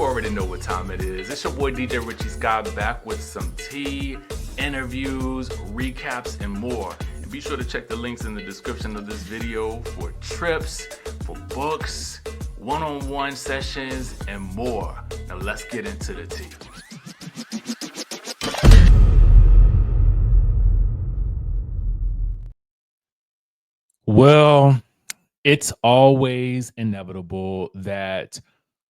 You already know what time it is. It's your boy DJ RichieSkye back with some tea, interviews, recaps, and more. And be sure to check the links in the description of this video for trips, for books, one-on-one sessions, and more. Now let's get into the tea. Well, it's always inevitable that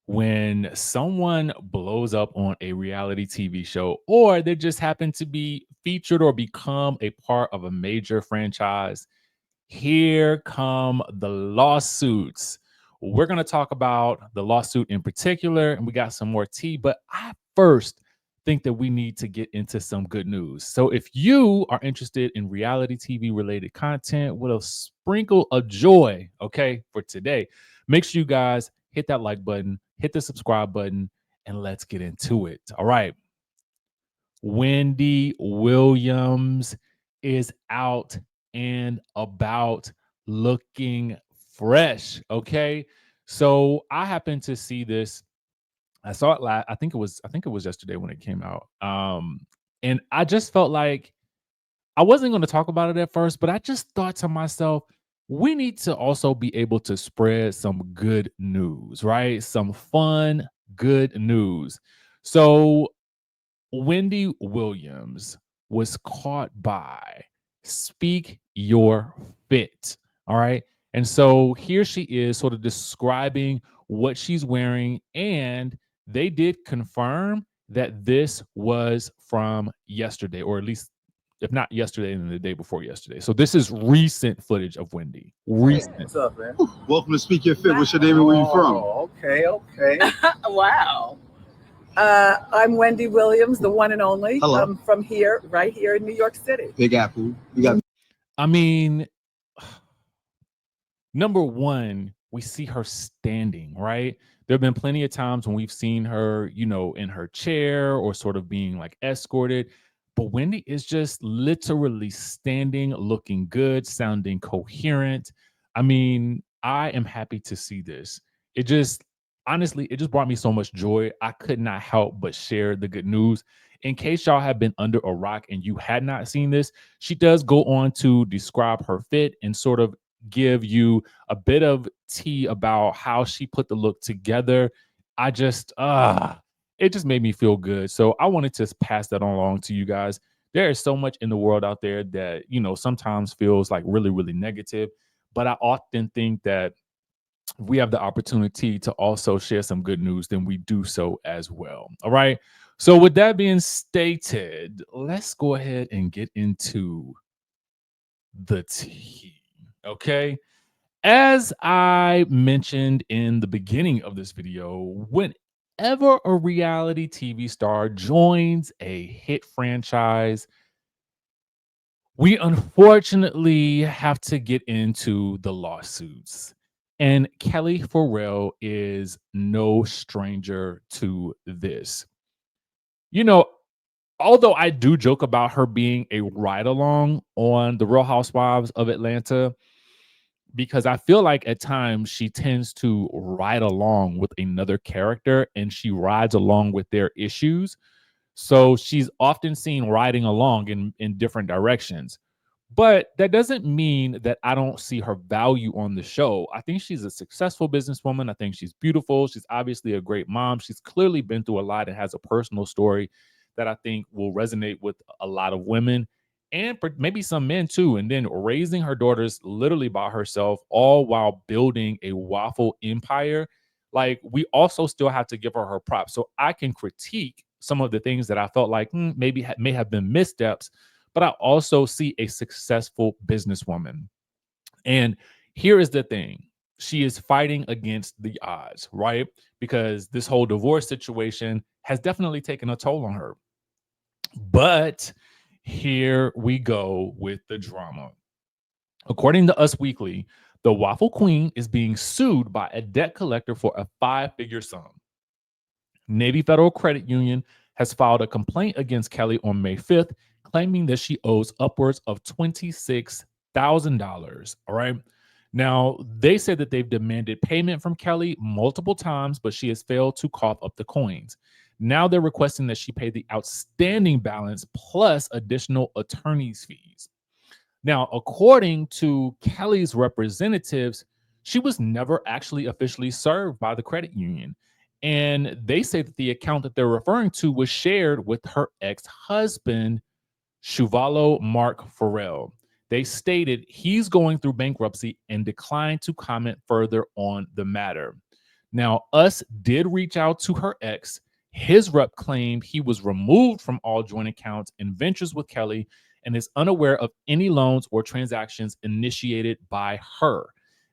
when someone blows up on a reality TV show, or they just happen to be featured or become a part of a major franchise, here come the lawsuits. We're going to talk about the lawsuit in particular, and we got some more tea, but I first think that we need to get into some good news. So if you are interested in reality TV related content with a sprinkle of joy, okay, for today, make sure you guys hit that like button, hit the subscribe button, and let's get into it. All right. Wendy Williams is out and about looking fresh. Okay. So I happened to see this. I saw it last. I think it was yesterday when it came out. And I just felt like I wasn't going to talk about it at first, but I just thought to myself, we need to also be able to spread some good news, right? Some fun, good news. So Wendy Williams was caught by Speak Your Fit. All right. And so here she is sort of describing what she's wearing. And they did confirm that this was from yesterday, or at least if not yesterday, then the day before yesterday. So this is recent footage of Wendy. Recent. Hey, what's up, man? Welcome to Speak Your Fit. What's your name and where you from? Okay. Wow. I'm Wendy Williams, the one and only. Hello. I'm from here, right here in New York City. Big Apple. We got. I mean, number one, we see her standing, right? There have been plenty of times when we've seen her, in her chair or sort of being like escorted. But Wendy is just literally standing, looking good, sounding coherent. I mean, I am happy to see this. Honestly, it just brought me so much joy. I could not help but share the good news. In case y'all have been under a rock and you had not seen this, she does go on to describe her fit and sort of give you a bit of tea about how she put the look together. It just made me feel good. So I wanted to pass that on along to you guys. There is so much in the world out there that, sometimes feels like really, really negative. But I often think that if we have the opportunity to also share some good news, then we do so as well. All right. So with that being stated, let's go ahead and get into the tea. Okay. As I mentioned in the beginning of this video, whenever a reality TV star joins a hit franchise, we unfortunately have to get into the lawsuits. And Kelly Forel is no stranger to this. Although I do joke about her being a ride-along on The Real Housewives of Atlanta, because I feel like at times she tends to ride along with another character and she rides along with their issues. So she's often seen riding along in different directions. But that doesn't mean that I don't see her value on the show. I think she's a successful businesswoman. I think she's beautiful. She's obviously a great mom. She's clearly been through a lot and has a personal story that I think will resonate with a lot of women and maybe some men too. And then raising her daughters literally by herself, all while building a waffle empire. Like, we also still have to give her props. So I can critique some of the things that I felt like may have been missteps, but I also see a successful businesswoman. And here is the thing. She is fighting against the odds, right? Because this whole divorce situation has definitely taken a toll on her. But here we go with the drama. According to Us Weekly, the Waffle Queen is being sued by a debt collector for a 5-figure sum. Navy Federal Credit Union has filed a complaint against Kelly on May 5th, claiming that she owes upwards of $26,000. All right. Now, they said that they've demanded payment from Kelly multiple times, but she has failed to cough up the coins. Now they're requesting that she pay the outstanding balance plus additional attorney's fees. Now, according to Kelly's representatives, she was never actually officially served by the credit union. And they say that the account that they're referring to was shared with her ex-husband, Shuvalo Mark Forel. They stated he's going through bankruptcy and declined to comment further on the matter. Now, Us did reach out to her ex. His rep claimed he was removed from all joint accounts and ventures with Kelly and is unaware of any loans or transactions initiated by her.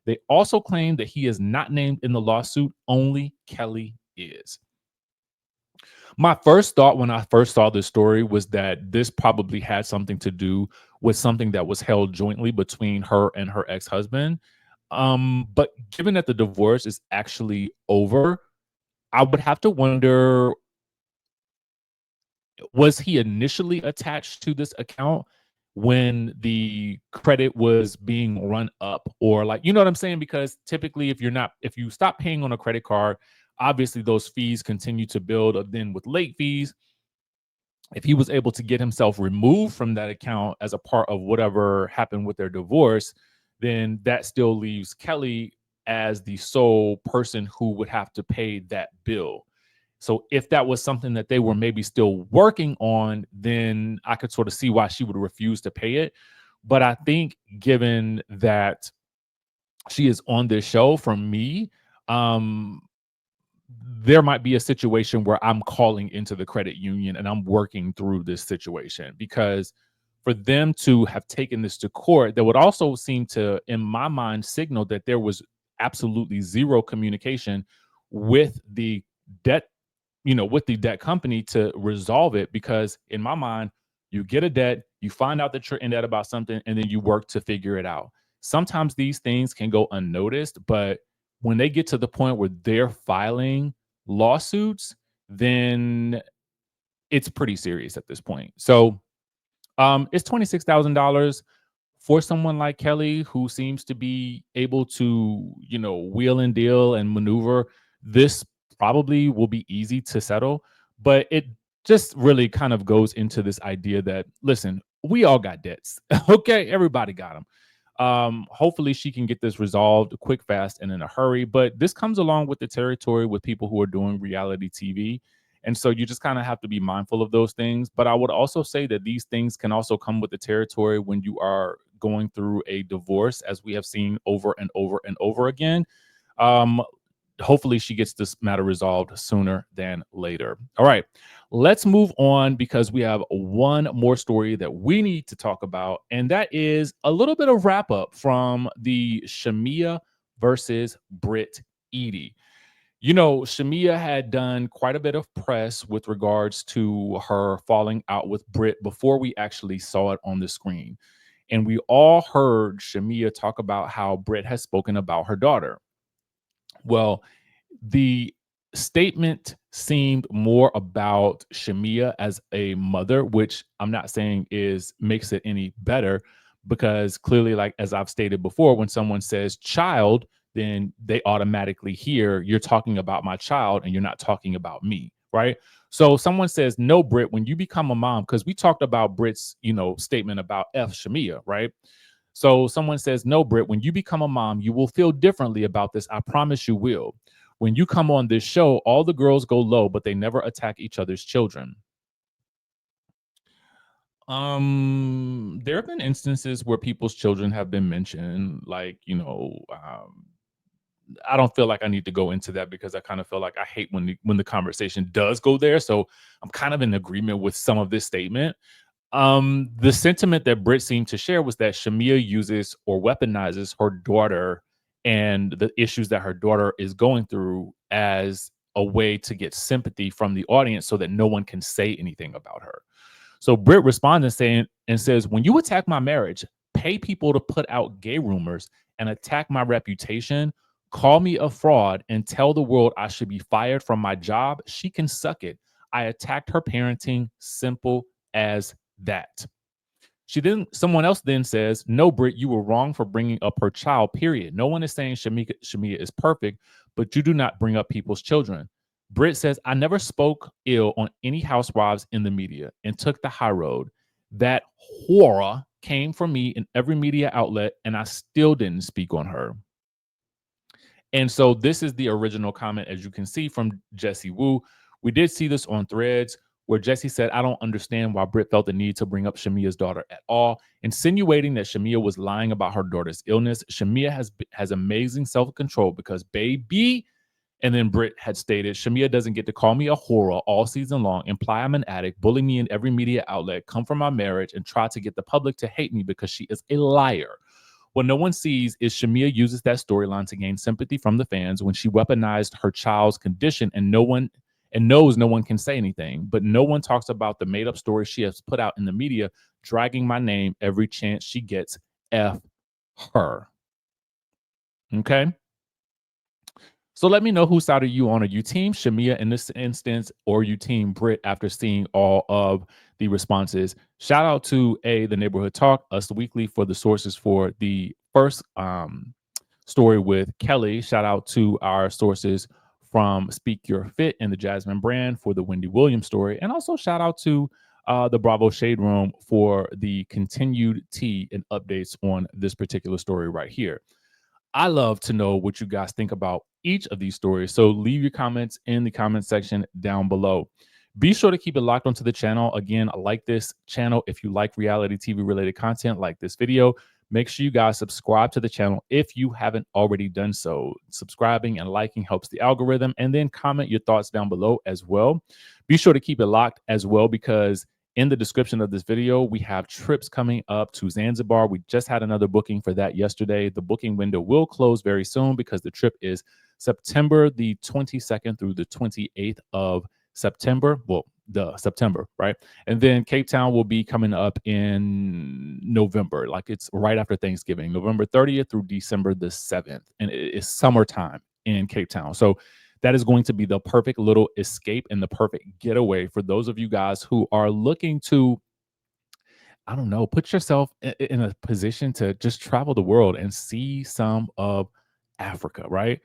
They also claim that he is not named in the lawsuit, only Kelly is. My first thought when I first saw this story was that this probably had something to do with something that was held jointly between her and her ex-husband. But given that the divorce is actually over, I would have to wonder, was he initially attached to this account when the credit was being run up, or like, you know what I'm saying? Because typically if you stop paying on a credit card, obviously those fees continue to build. Then with late fees, if he was able to get himself removed from that account as a part of whatever happened with their divorce, then that still leaves Kelly as the sole person who would have to pay that bill. So if that was something that they were maybe still working on, then I could sort of see why she would refuse to pay it. But I think given that she is on this show, from me, there might be a situation where I'm calling into the credit union and I'm working through this situation, because for them to have taken this to court, that would also seem to, in my mind, signal that there was absolutely zero communication with the debt, with the debt company to resolve it. Because in my mind, you get a debt, you find out that you're in debt about something, and then you work to figure it out. Sometimes these things can go unnoticed, but when they get to the point where they're filing lawsuits, then it's pretty serious at this point. So it's $26,000 for someone like Kelly, who seems to be able to, wheel and deal and maneuver. This probably will be easy to settle, but it just really kind of goes into this idea that, listen, we all got debts. Okay, everybody got them. Hopefully she can get this resolved quick, fast, and in a hurry. But this comes along with the territory with people who are doing reality TV. And so you just kind of have to be mindful of those things. But I would also say that these things can also come with the territory when you are going through a divorce, as we have seen over and over and over again. Hopefully she gets this matter resolved sooner than later. All right, let's move on, because we have one more story that we need to talk about, and that is a little bit of wrap up from the Shemia versus Britt Edie. Shemia had done quite a bit of press with regards to her falling out with Britt before we actually saw it on the screen. And we all heard Shemia talk about how Britt has spoken about her daughter. Well, the statement seemed more about Shemia as a mother, which I'm not saying makes it any better, because clearly, like as I've stated before, when someone says child, then they automatically hear you're talking about my child and you're not talking about me, right? So someone says, no, Britt, when you become a mom, because we talked about Britt's, statement about F Shemia, right? So someone says, no, Britt, when you become a mom, you will feel differently about this. I promise you will. When you come on this show, all the girls go low, but they never attack each other's children. There have been instances where people's children have been mentioned, like, I don't feel like I need to go into that, because I kind of feel like I hate when the conversation does go there. So I'm kind of in agreement with some of this statement. The sentiment that Britt seemed to share was that Shemia uses or weaponizes her daughter and the issues that her daughter is going through as a way to get sympathy from the audience so that no one can say anything about her. So Britt responds and says, when you attack my marriage, pay people to put out gay rumors, and attack my reputation, call me a fraud, and tell the world I should be fired from my job, she can suck it. I attacked her parenting, simple as that. Someone else then says, no, Britt, you were wrong for bringing up her child, period. No one is saying Shemia is perfect, but you do not bring up people's children. Britt says, I never spoke ill on any housewives in the media and took the high road. That horror came from me in every media outlet, and I still didn't speak on her. And so this is the original comment, as you can see, from Jesse Wu. We did see this on Threads, where Jesse said, I don't understand why Britt felt the need to bring up Shemia's daughter at all, insinuating that Shemia was lying about her daughter's illness. Shemia has amazing self-control because baby. And then Britt had stated, Shemia doesn't get to call me a whore all season long, imply I'm an addict, bully me in every media outlet, come from my marriage, and try to get the public to hate me because she is a liar. What no one sees is Shemia uses that storyline to gain sympathy from the fans when she weaponized her child's condition and knows no one can say anything. But no one talks about the made-up story she has put out in the media, dragging my name every chance she gets. F her. Okay? So let me know whose side are you on. Are you team Shemia in this instance, or you team Britt after seeing all of the responses? Shout out to the Neighborhood Talk, Us Weekly, for the sources for the first story with Kelly. Shout out to our sources from Speak Your Fit and the Jasmine brand for the Wendy Williams story. And also shout out to the Bravo Shade Room for the continued tea and updates on this particular story right here. I love to know what you guys think about each of these stories. So leave your comments in the comment section down below. Be sure to keep it locked onto the channel. Again, like this channel if you like reality TV related content like this video. Make sure you guys subscribe to the channel if you haven't already done so. Subscribing and liking helps the algorithm, and then comment your thoughts down below as well. Be sure to keep it locked as well, because in the description of this video, we have trips coming up to Zanzibar. We just had another booking for that yesterday. The booking window will close very soon because the trip is September the 22nd through the 28th of September. Well, September, right? And then Cape Town will be coming up in November. Like, it's right after Thanksgiving, November 30th through December the 7th. And it is summertime in Cape Town. So that is going to be the perfect little escape and the perfect getaway for those of you guys who are looking to, I don't know, put yourself in a position to just travel the world and see some of Africa, right?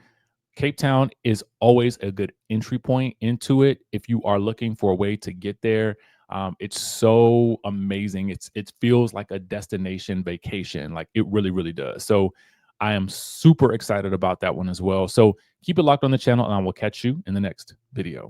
Cape Town is always a good entry point into it if you are looking for a way to get there. It's so amazing. It feels like a destination vacation. Like, it really, really does. So I am super excited about that one as well. So keep it locked on the channel, and I will catch you in the next video.